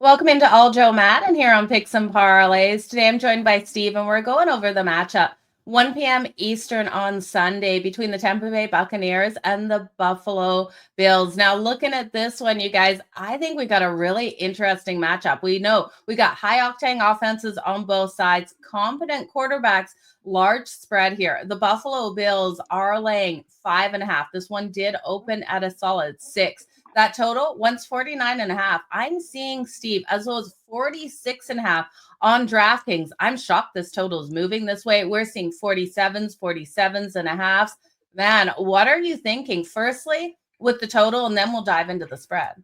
Welcome into All Joe Madden here on Picks and Parlays. Today I'm joined by Steve, and we're going over the matchup 1 p.m. Eastern on Sunday between the Tampa Bay Buccaneers and the Buffalo Bills. Now, looking at this one, you guys, I think we got a really interesting matchup. We know we got high octane offenses on both sides, competent quarterbacks, large spread here. The Buffalo Bills are laying 5.5. This one did open at a solid 6. That total, once 49.5. I'm seeing, Steve, as well as 46.5 on DraftKings. I'm shocked this total is moving this way. We're seeing 47s and a halves. Man, what are you thinking? Firstly, with the total, and then we'll dive into the spread.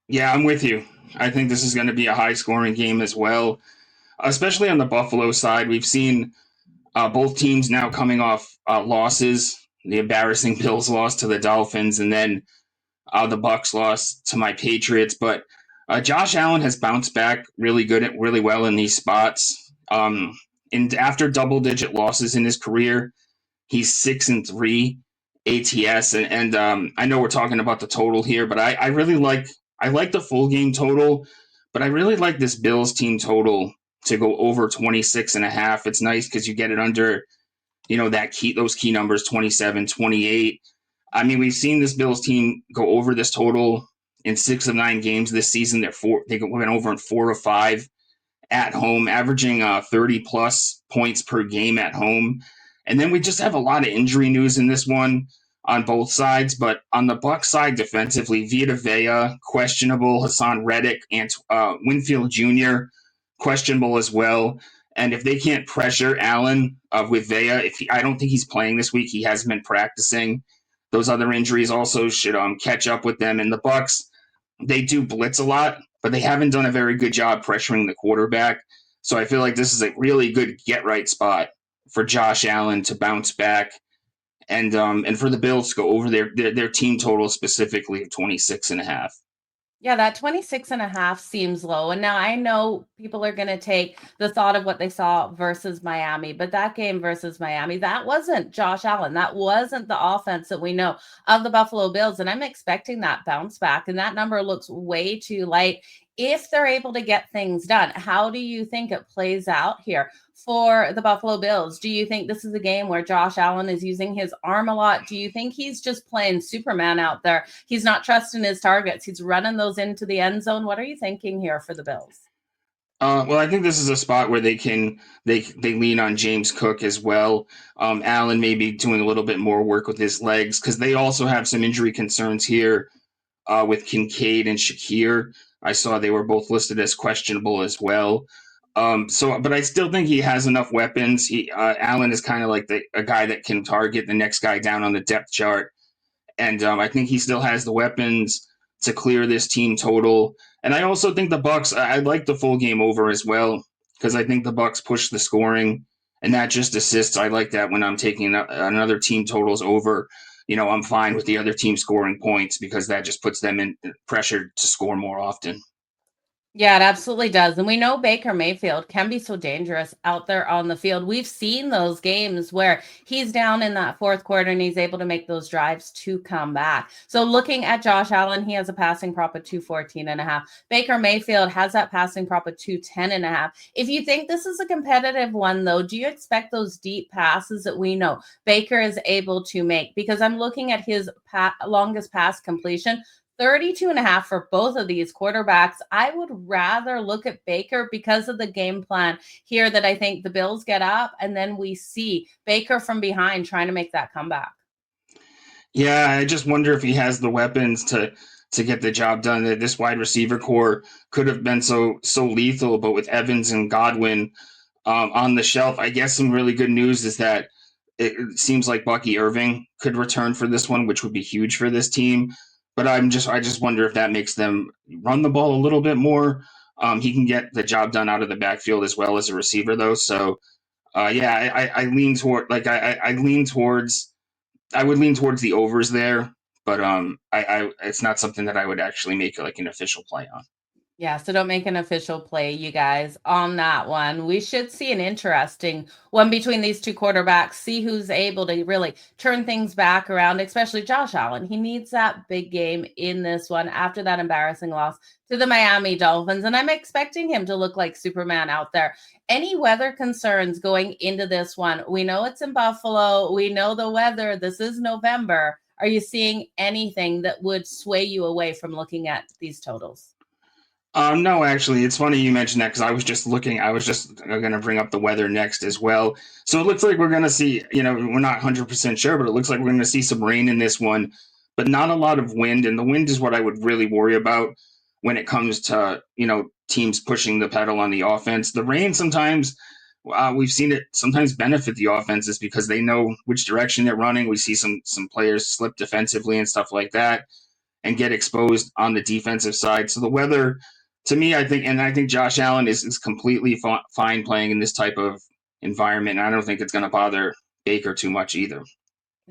Yeah, I'm with you. I think this is going to be a high scoring game as well, especially on the Buffalo side. We've seen both teams now coming off losses. The embarrassing Bills loss to the Dolphins, and then the Bucs lost to my Patriots. But Josh Allen has bounced back really well in these spots. And after double digit losses in his career, he's 6-3 ATS, and I know we're talking about the total here, but I really like the full game total, but I really like this Bills team total to go over 26.5. It's nice because you get it under, those key numbers 27, 28. I mean, we've seen this Bills team go over this total in 6 of 9 games this season. They went over in 4 of 5 at home, averaging 30 plus points per game at home. And then we just have a lot of injury news in this one on both sides. But on the Bucs side, defensively, Vita Vea questionable, Hassan Reddick and Winfield Jr. questionable as well. And if they can't pressure Allen with Vea, I don't think he's playing this week. He hasn't been practicing. Those other injuries also should catch up with them. And the Bucs, they do blitz a lot, but they haven't done a very good job pressuring the quarterback. So I feel like this is a really good get right spot for Josh Allen to bounce back, and for the Bills to go over their team total specifically of 26.5. Yeah, that 26.5 seems low. And now I know people are going to take the thought of what they saw versus Miami, but that game versus Miami, that wasn't Josh Allen. That wasn't the offense that we know of the Buffalo Bills. And I'm expecting that bounce back. And that number looks way too light if they're able to get things done. How do you think it plays out here for the Buffalo Bills? Do you think this is a game where Josh Allen is using his arm a lot? Do you think he's just playing Superman out there? He's not trusting his targets. He's running those into the end zone. What are you thinking here for the Bills? Well, I think this is a spot where they lean on James Cook as well. Allen may be doing a little bit more work with his legs because they also have some injury concerns here with Kincaid and Shakir. I saw they were both listed as questionable as well. But I still think he has enough weapons. Allen is kind of like a guy that can target the next guy down on the depth chart, and I think he still has the weapons to clear this team total. And I also think the Bucs. I like the full game over as well because I think the Bucs push the scoring, and that just assists. I like that when I'm taking another team totals over. I'm fine with the other team scoring points because that just puts them in pressure to score more often. Yeah, it absolutely does. And we know Baker Mayfield can be so dangerous out there on the field. We've seen those games where he's down in that fourth quarter and he's able to make those drives to come back. So looking at Josh Allen, he has a passing prop of 214.5. Baker Mayfield has that passing prop of 210.5. If you think this is a competitive one, though, do you expect those deep passes that we know Baker is able to make? Because I'm looking at his longest pass completion, 32.5 for both of these quarterbacks. I would rather look at Baker because of the game plan here that I think the Bills get up and then we see Baker from behind trying to make that comeback. Yeah, I just wonder if he has the weapons to get the job done. That this wide receiver core could have been so lethal, but with Evans and Godwin on the shelf, I guess some really good news is that it seems like Bucky Irving could return for this one, which would be huge for this team. But I just wonder if that makes them run the ball a little bit more. He can get the job done out of the backfield as well as a receiver, though. So yeah, I lean toward I lean towards I would lean towards the overs there, but I it's not something that I would actually make like an official play on. Yeah, so don't make an official play, you guys, on that one. We should see an interesting one between these two quarterbacks, see who's able to really turn things back around, especially Josh Allen. He needs that big game in this one after that embarrassing loss to the Miami Dolphins. And I'm expecting him to look like Superman out there. Any weather concerns going into this one? We know it's in Buffalo. We know the weather. This is November. Are you seeing anything that would sway you away from looking at these totals? No, actually, it's funny you mentioned that because I was just looking. I was just going to bring up the weather next as well. So it looks like we're going to see. We're not 100% sure, but it looks like we're going to see some rain in this one, but not a lot of wind. And the wind is what I would really worry about when it comes to teams pushing the pedal on the offense. The rain sometimes. We've seen it sometimes benefit the offenses because they know which direction they're running. We see some players slip defensively and stuff like that and get exposed on the defensive side. So the weather, to me, I think Josh Allen is completely fine playing in this type of environment. And I don't think it's going to bother Baker too much either.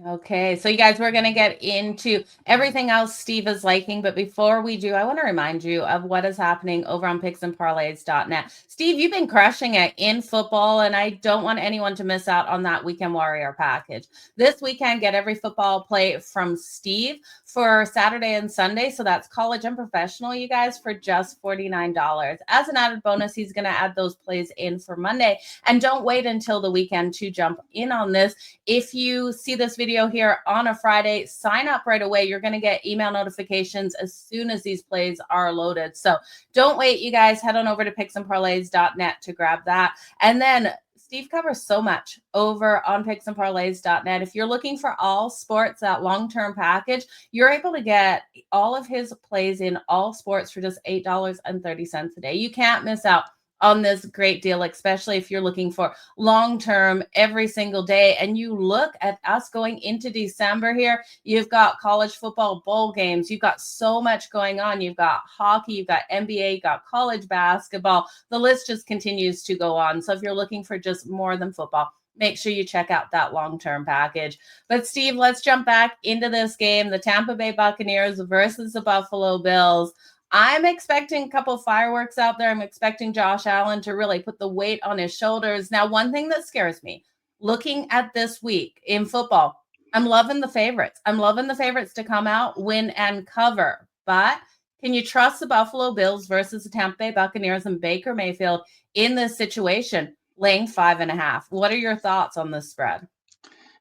Okay, so you guys, we're going to get into everything else Steve is liking. But before we do, I want to remind you of what is happening over on picksandparlays.net. Steve, you've been crushing it in football, and I don't want anyone to miss out on that Weekend Warrior package. This weekend, get every football play from Steve for Saturday and Sunday. So that's college and professional, you guys, for just $49. As an added bonus, he's going to add those plays in for Monday. And don't wait until the weekend to jump in on this. If you see this video here on a Friday, sign up right away. You're going to get email notifications as soon as these plays are loaded. So don't wait, you guys. Head on over to picksandparlays.net to grab that. And then Steve covers so much over on picksandparlays.net. If you're looking for all sports, that long-term package, you're able to get all of his plays in all sports for just $8.30 a day. You can't miss out on this great deal, especially if you're looking for long-term every single day. And you look at us going into December here, you've got college football bowl games. You've got so much going on. You've got hockey, you've got NBA, you've got college basketball. The list just continues to go on. So if you're looking for just more than football, make sure you check out that long-term package. But Steve, let's jump back into this game, the Tampa Bay Buccaneers versus the Buffalo Bills. I'm expecting a couple fireworks out there. I'm expecting Josh Allen to really put the weight on his shoulders. Now, one thing that scares me, looking at this week in football, I'm loving the favorites. I'm loving the favorites to come out, win, and cover. But can you trust the Buffalo Bills versus the Tampa Bay Buccaneers and Baker Mayfield in this situation, laying 5.5? What are your thoughts on this spread?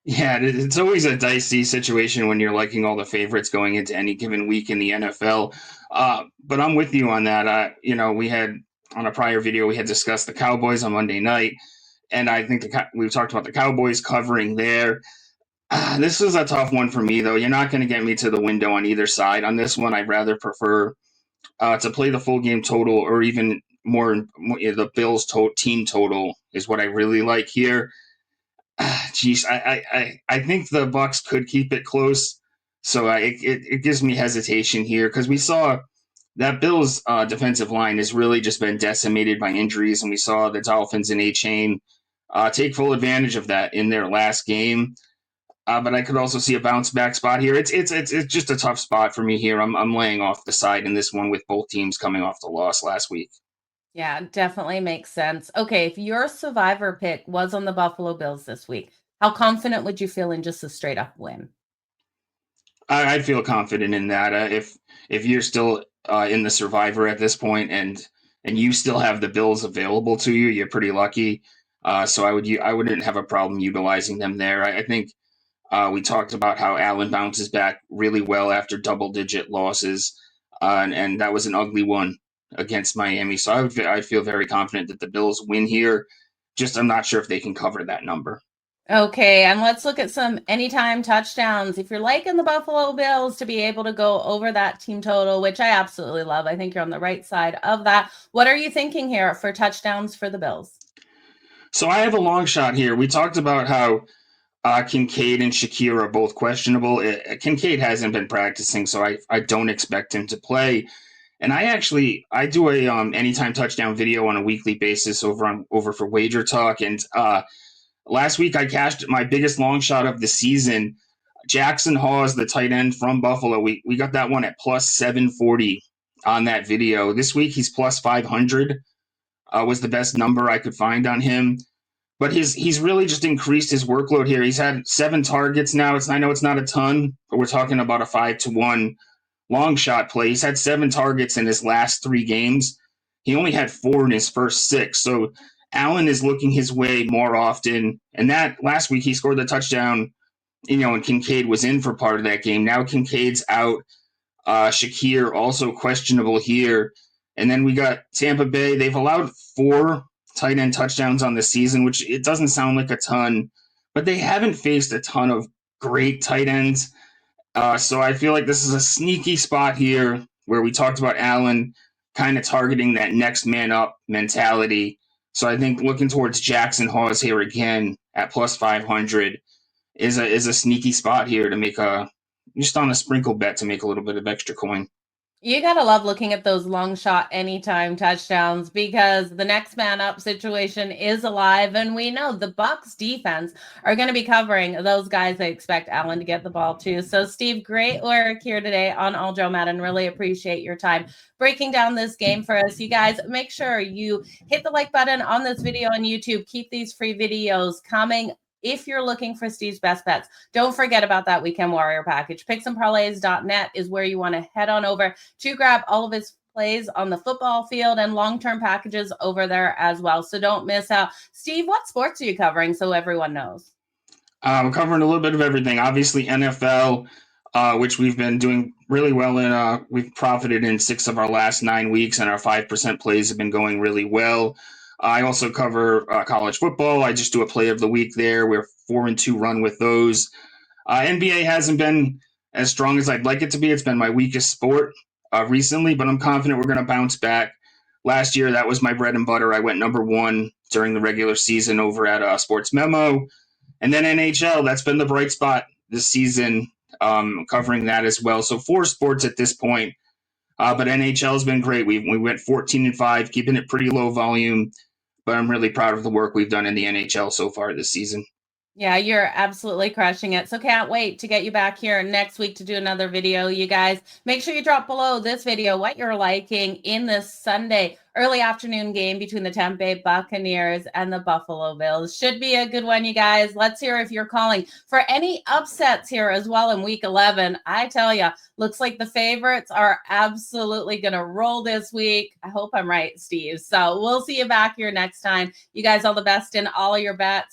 Yeah, it's always a dicey situation when you're liking all the favorites going into any given week in the NFL. But I'm with you on that. We had on a prior video we had discussed the Cowboys on Monday night, and I think we've talked about the Cowboys covering there. This is a tough one for me, though. You're not going to get me to the window on either side on this one. I'd rather prefer to play the full game total, or even more the Bills team total is what I really like here. Geez, I think the Bucs could keep it close, so it gives me hesitation here because we saw that Bills defensive line has really just been decimated by injuries, and we saw the Dolphins and A-Chain take full advantage of that in their last game. But I could also see a bounce back spot here. It's just a tough spot for me here. I'm laying off the side in this one with both teams coming off the loss last week. Yeah, definitely makes sense. Okay, if your survivor pick was on the Buffalo Bills this week, how confident would you feel in just a straight up win? I feel confident in that. If you're still in the survivor at this point and you still have the Bills available to you, you're pretty lucky. So I wouldn't have a problem utilizing them there. I think we talked about how Allen bounces back really well after double digit losses, and that was an ugly one against Miami. So I feel very confident that the Bills win here. Just I'm not sure if they can cover that number. Okay, and let's look at some anytime touchdowns. If you're liking the Buffalo Bills to be able to go over that team total, which I absolutely love, I think you're on the right side of that. What are you thinking here for touchdowns for the Bills? So I have a long shot here. We talked about how Kincaid and Shakir are both questionable. Kincaid hasn't been practicing, so I don't expect him to play. And I do a anytime touchdown video on a weekly basis over for Wager Talk. And last week I cashed my biggest long shot of the season. Jackson Hawes, the tight end from Buffalo. We got that one at plus 740 on that video. This week he's plus 500 was the best number I could find on him. But he's really just increased his workload here. He's had 7 targets now. I know it's not a ton, but we're talking about a 5-1 long shot play. He's had 7 targets in his last 3 games. He only had 4 in his first 6. So Allen is looking his way more often. And that last week he scored the touchdown, and Kincaid was in for part of that game. Now Kincaid's out. Shakir also questionable here. And then we got Tampa Bay. They've allowed 4 tight end touchdowns on the season, which it doesn't sound like a ton, but they haven't faced a ton of great tight ends. So I feel like this is a sneaky spot here where we talked about Allen kind of targeting that next man up mentality. So I think looking towards Jackson Hawes here again at plus 500 is a sneaky spot here to make just on a sprinkle bet to make a little bit of extra coin. You gotta love looking at those long shot anytime touchdowns because the next man up situation is alive, and we know the Bucs defense are going to be covering those guys. They expect Allen to get the ball too. So, Steve, great work here today on All Joe Madden. Really appreciate your time breaking down this game for us. You guys, make sure you hit the like button on this video on YouTube. Keep these free videos coming. If you're looking for Steve's best bets, don't forget about that Weekend Warrior package. Picksandparlays.net is where you want to head on over to grab all of his plays on the football field and long-term packages over there as well. So don't miss out. Steve, what sports are you covering so everyone knows? We're covering a little bit of everything. Obviously, NFL, which we've been doing really well in. We've profited in 6 of our last 9 weeks, and our 5% plays have been going really well. I also cover college football. I just do a play of the week there. We're 4-2 run with those. NBA hasn't been as strong as I'd like it to be. It's been my weakest sport recently, but I'm confident we're going to bounce back. Last year, that was my bread and butter. I went number 1 during the regular season over at Sports Memo. And then NHL, that's been the bright spot this season, covering that as well. So 4 sports at this point. But NHL has been great. We went 14-5, keeping it pretty low volume. But I'm really proud of the work we've done in the NHL so far this season. Yeah, you're absolutely crushing it. So can't wait to get you back here next week to do another video. You guys, make sure you drop below this video what you're liking in this Sunday early afternoon game between the Tampa Bay Buccaneers and the Buffalo Bills. Should be a good one, you guys. Let's hear if you're calling for any upsets here as well in week 11. I tell you, looks like the favorites are absolutely going to roll this week. I hope I'm right, Steve. So we'll see you back here next time. You guys, all the best in all of your bets.